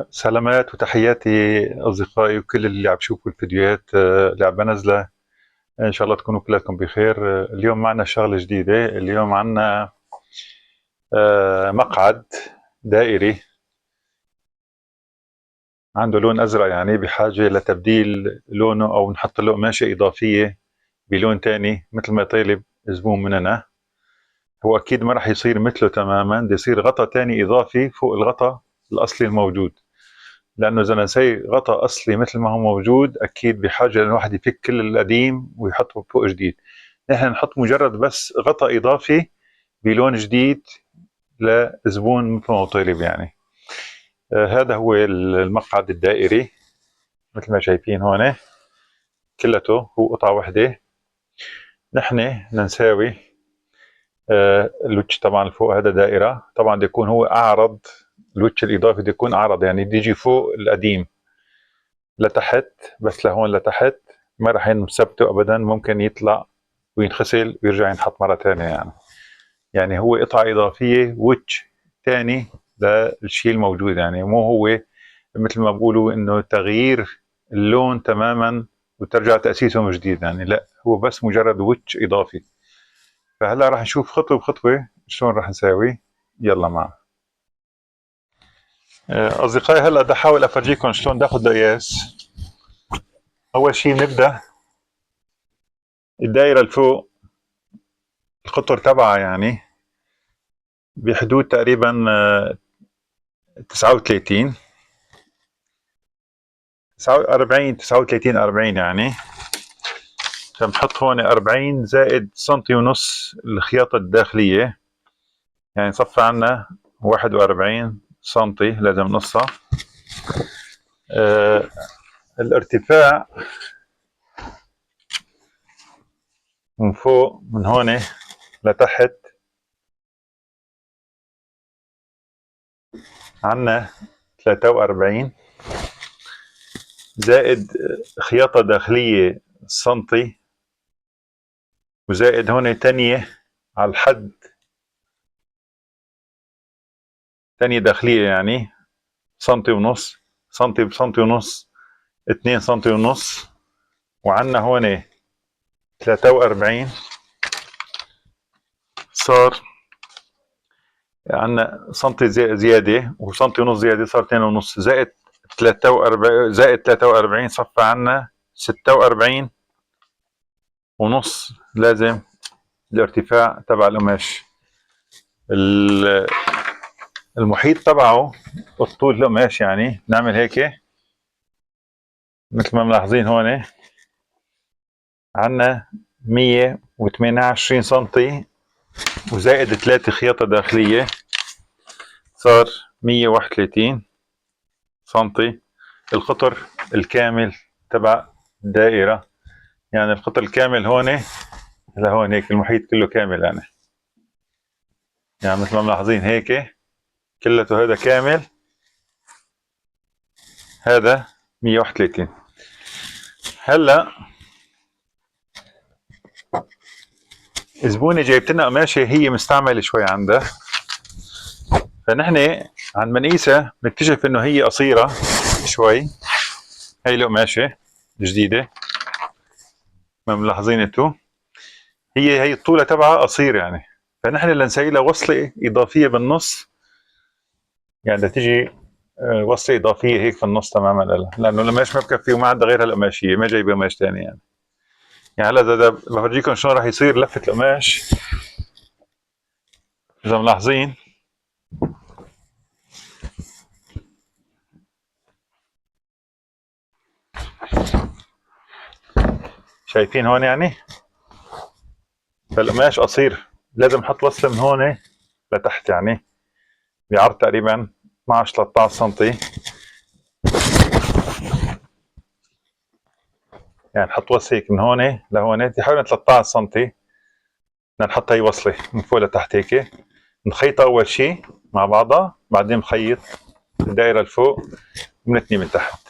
سلامات وتحياتي أصدقائي وكل اللي عم يشوفوا الفيديوهات اللي عم بنزلها. إن شاء الله تكونوا كلكم بخير. اليوم معنا شغلة جديدة. اليوم معنا مقعد دائري عنده لون أزرق، يعني بحاجة لتبديل لونه أو نحط له قماشة إضافية بلون تاني مثل ما يطلب الزبون مننا. هو أكيد ما راح يصير مثله تماما، بده يصير غطاء تاني إضافي فوق الغطاء الأصلي الموجود، لانه اذا نسي غطاء اصلي مثل ما هو موجود اكيد بحاجه للواحد يفك كل القديم ويحطه فوق جديد. نحن نحط مجرد بس غطاء اضافي بلون جديد لزبون مثل ما هو طالب يعني. هذا هو المقعد الدائري مثل ما شايفين هون، كلته هو قطعه وحده. نحن بدنا نساوي الوجه طبعا فوق هذا دائره، طبعا بده يكون هو اعرض، الوجه الاضافي بده يكون اعرض يعني بده يجي فوق القديم لتحت، بس لهون لتحت ما راح نثبته ابدا، ممكن يطلع وينخسل ويرجع ينحط مره ثانيه يعني هو قطعه اضافيه وجه ثاني للشيء الموجود، يعني مو هو مثل ما بقولوا انه تغيير اللون تماما وترجع تاسيسه من جديد، يعني لا، هو بس مجرد وجه اضافي. فهلا راح نشوف خطوه بخطوه شلون راح نساوي. يلا معنا اصدقائي. هلا بدي احاول افرجيكم شلون ناخذ قياس. اول شيء بنبدا الدائره الفوق، القطر تبعها يعني بحدود تقريبا 39 40 39 40 يعني. فبنحط هون 40 زائد سنتي ونص الخياطة الداخلية، يعني صفى عنا 41 سنتي لازم نقصها. الارتفاع من فوق من هون لتحت عنا 43 زائد خياطة داخلية سنتي، وزائد هون تانية على الحد، تانية داخلية يعني سنتي ونص، سنتي بسنتي ونص 2 سنتي ونص. وعنا هون 43 صار عنا سنتي زيادة وسنتي ونص زيادة، صار 2 ونص زائد 43 زائد 43 صفى عنا 46 ونص لازم الارتفاع تبع القماش. المحيط تبعه الطول القماش يعني نعمل هيك مثل ما ملاحظين هون عنا 128 سنتي وزائد 3 خياطة داخلية صار 131 سنتي. القطر الكامل تبع الدائرة، يعني القطر الكامل هون لهون هيك المحيط كله كامل يعني مثل ما ملاحظين هيك كلته هذا كامل، هذا 131. هلا زبونة جايبت لنا قماشة هي مستعملة شوي عندها، فنحن عن ما نقيسها بنكتشف انه هي قصيرة شوي. هي القماشة جديدة ما ملاحظين انتو، هي الطولة تبعها قصير يعني، فنحن لنسوي لها وصلة إضافية بالنص، يعني بدها تيجي وصلة إضافية هيك في النص تماما لها، لأنه القماش ما بكفي وما عندها غير هالقماشية، ما جايبة قماش ثاني يعني. هلا إذا بفرجيكم شلون راح يصير لفة القماش. إذا ملاحظين شايفين هون يعني فالقماش قصير، لازم احط وصله من هون لتحت يعني بعرض تقريبا 12 13 سنتي، يعني نحط وصله هيك من هون لهون حوالي 13 سنتي. بدنا نحط هي وصله من فوق لتحت هيك، نخيطها اول شيء مع بعضها، بعدين بخيط الدائرة لفوق وبنتني من تحت.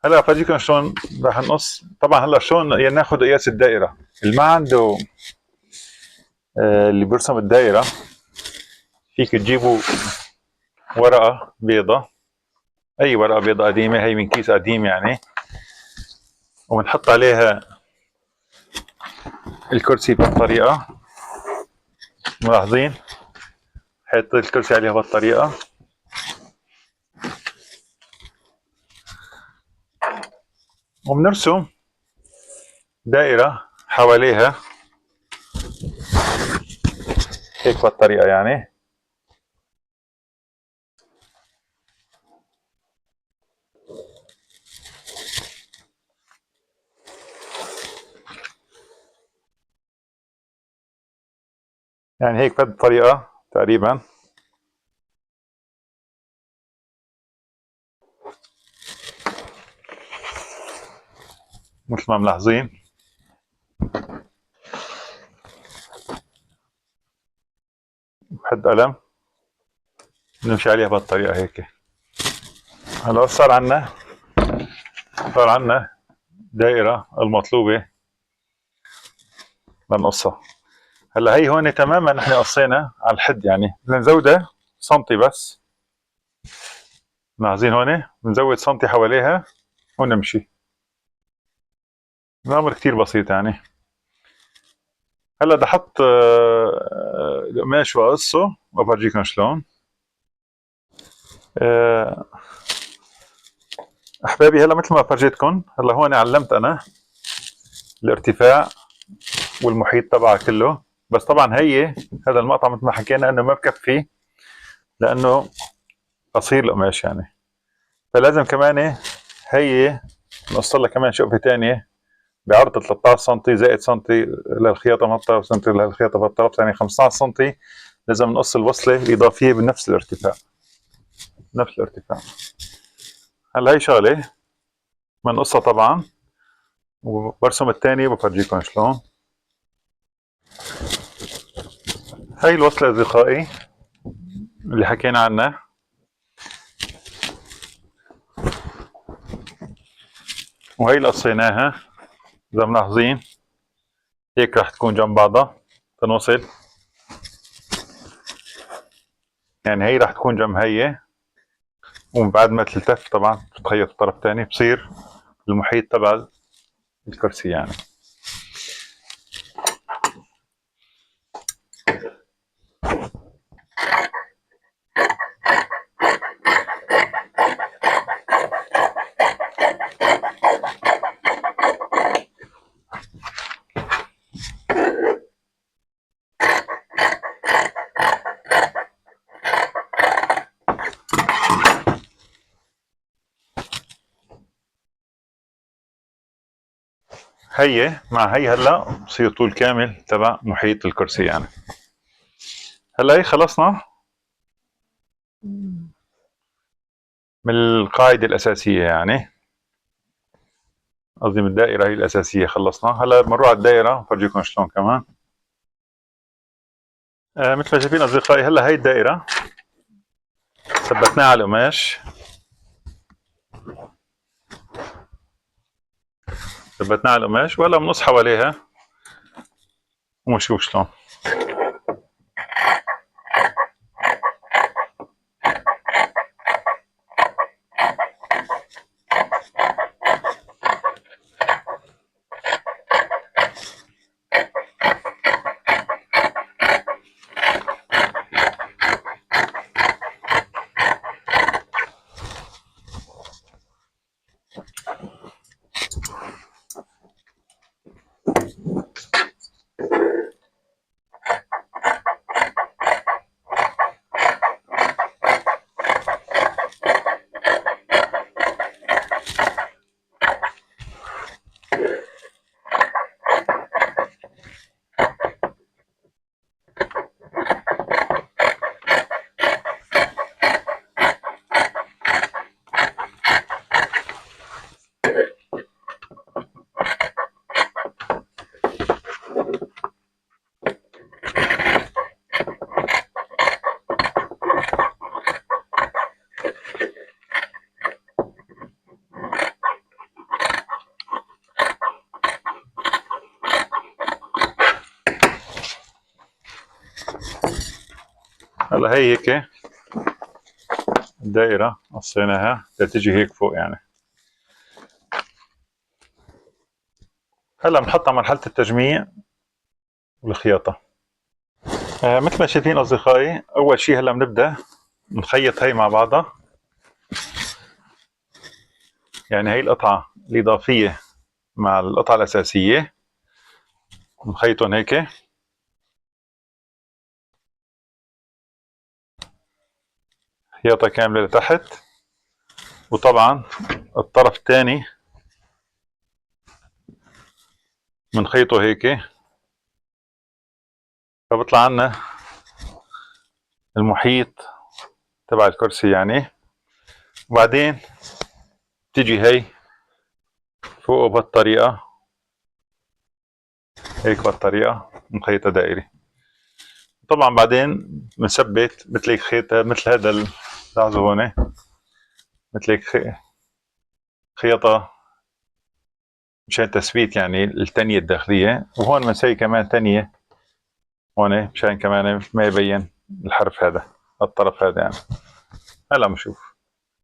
هلا بفرجيكم شلون راح نقص. طبعا هلا شلون يعني ناخذ قياس الدائرة. اللي ما عنده اللي بيرسم الدائرة، فيك تجيبوا ورقة بيضة، أي ورقة بيضة قديمة، هي من كيس قديم يعني، وبنحط عليها الكرسي بهالطريقة. ملاحظين؟ حط الكرسي عليها بهالطريقة، وبنرسم دائرة حواليها هيك بهالطريقة يعني. يعني هيك بهذه الطريقة تقريبا. مثل ما ملاحظين. بحد قلم بنمشي عليها بهالطريقة هيك. هلا صار عنا دائرة المطلوبة لنقصها. هلا هي هون تماما نحن قصينا على الحد، يعني بدنا نزودها سنتي بس. ملاحظين هون بنزود سنتي حواليها ونمشي. الأمر كتير بسيط يعني. هلا بدي احط القماش واقصه وبفرجيكم شلون. احبابي هلا مثل ما فرجيتكم، هلا هون علمت انا الارتفاع والمحيط تبعها كله. بس طبعا هي هذا المقطع مثل ما حكينا انه ما بكفي، لانه قصير القماش يعني، فلازم كمان هي نقص لها كمان شقفه ثانيه بعرض 13 سم زائد سنتي للخياطه بهالطرف، سنتي للخياطه بهالطرف، يعني 15 سم. لازم نقص الوصله الاضافيه بنفس الارتفاع، نفس الارتفاع. هلا هي شغله بنقصها طبعا، وبرسم الثاني بفرجيكم شلون. هاي الوصله اصدقائي اللي حكينا عنها. وهي اللي قصيناها اذا ملاحظين، هيك راح تكون جنب بعضها تنوصل. يعني هي راح تكون جنب هي، وبعد ما تلتف طبعا تتخيط الطرف الثاني بصير المحيط تبع الكرسي يعني. هي مع هي هلا بصير طول كامل تبع محيط الكرسي يعني. هلا هي خلصنا من القاعدة الأساسية يعني، قصدي من الدائرة هي الأساسية خلصنا. هلا بنروح على الدائرة بفرجيكم شلون كمان. مثل ما شايفين أصدقائي، هلا هي الدائرة ثبتناها على القماش، وهلا بنقص حواليها ونشوف شلون. هلا هي هيك الدائرة قصيناها تتجي هيك فوق يعني. هلا بنحطها مرحلة التجميع والخياطة. مثل ما شايفين أصدقائي، أول شيء هلا بنبدأ نخيط هي مع بعضها. يعني هي القطعة الإضافية مع القطعة الأساسية نخيطهم هيك. خياطة كاملة لتحت، وطبعا الطرف الثاني بنخيطه هيك، فبطلع عنا المحيط تبع الكرسي يعني. وبعدين تيجي هي فوقه بهالطريقة، هيك بهالطريقة نخيطها دائري. طبعا بعدين بنثبت مثل هيك خيط، مثل هذا لاحظوا هون مثل هيك خيطة مشان تثبيت يعني التانية الداخلية. وهون بنسوي كمان تانية هون مشان كمان ما يبين الحرف هذا الطرف هذا يعني. هلا بنشوف.